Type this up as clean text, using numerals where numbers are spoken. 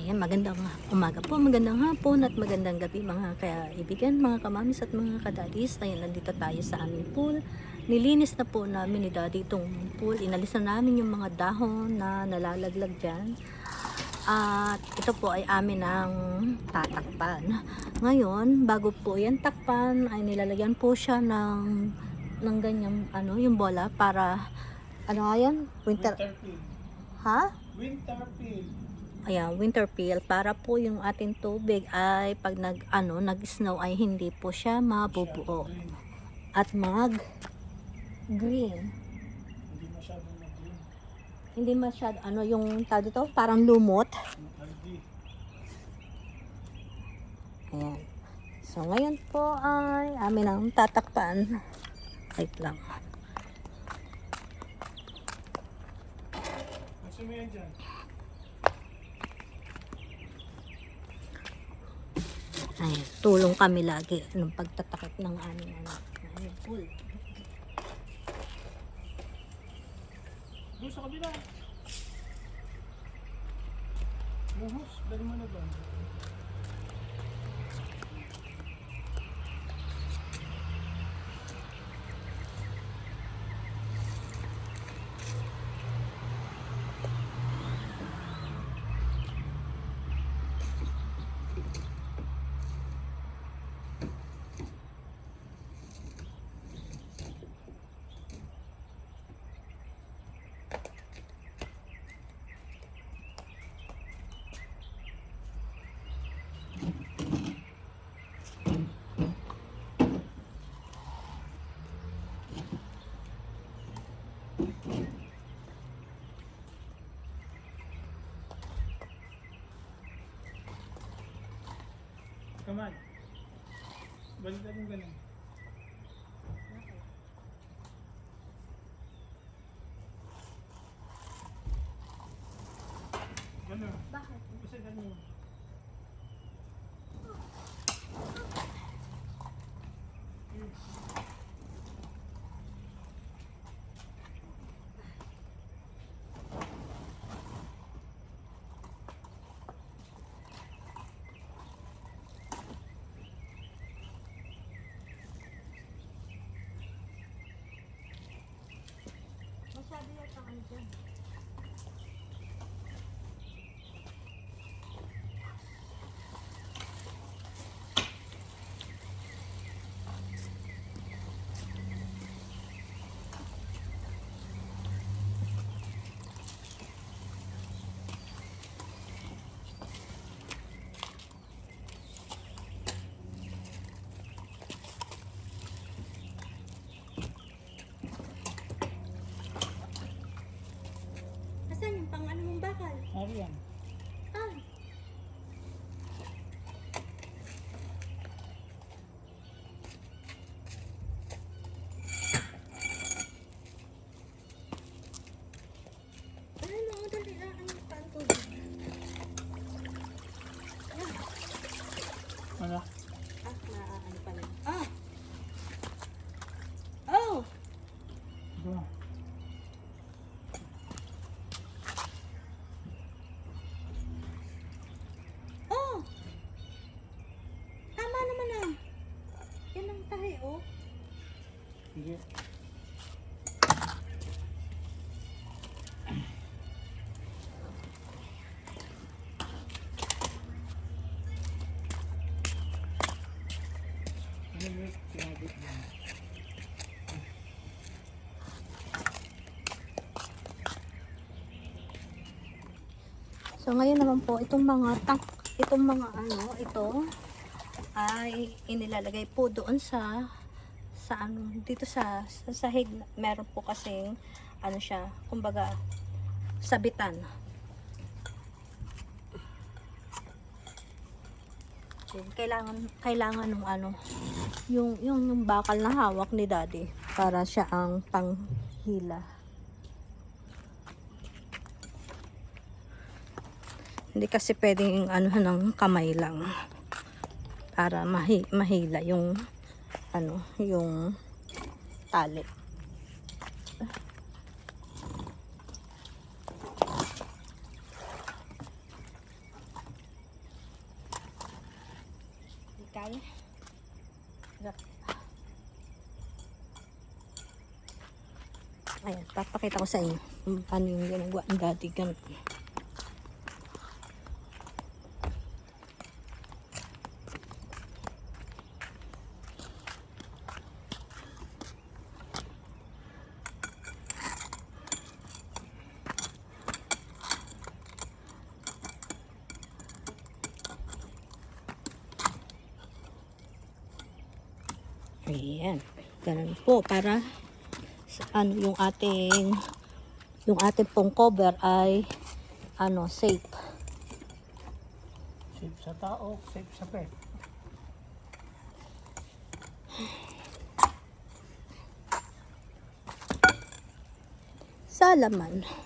Ayan, magandang umaga po, magandang hapon at magandang gabi mga kaibigan, mga kamamis at mga kadadis. Ayan, nandito tayo sa aming pool. Nilinis na po namin ni Daddy itong pool. Inalis na namin yung mga dahon na nalalaglag dyan. At ito po ay amin ang tatakpan. Ngayon, bago po yan takpan, ay nilalagyan po siya ng ganyang yung bola para ayan? Winter peel. Ha? Winter peel. Ayan, winter peel para po yung ating tubig ay pag nag-snow ay hindi po siya mabubuo Green. at green. Hindi masyadong mag-green. Hindi masyado yung tawag dito, parang lumot. Algae. Ayan. So ngayon po ay amin ang tatakpan. Wait lang. Kasi mo yan dyan. Ayan, tulong kami lagi ng pagtatakip ng aming pool. Doon sa kabila. Buhos. Dali mo na doon. Come on. Balikan yung ganun. Ganun. Bakit? Kasi ganun. Masyado yata ang dyan. Asan yung pang mong bakal? Ariyan. Ah, dali lang ang tubig. Ano? Ano pala? Oh! Ito. Oh! Tama naman ah. Yan ang tahi, oh. Sige. Ano yun? Sinabit mo. So ngayon naman po, itong mga ito ay inilalagay po doon sa dito sa sahig. Meron po kasing siya, kumbaga sabitan. Kailangan ng yung bakal na hawak ni Daddy para siya ang panghila. Hindi kasi pwedeng ng kamay lang para mahila yung yung tali. vertical. Ayan, papakita ko sa inyo kung paano yung ginagawa ng dati ganito. Ayan, ganun po para ano yung ating pong cover ay safe. Safe sa tao, safe sa pet. Sa laman.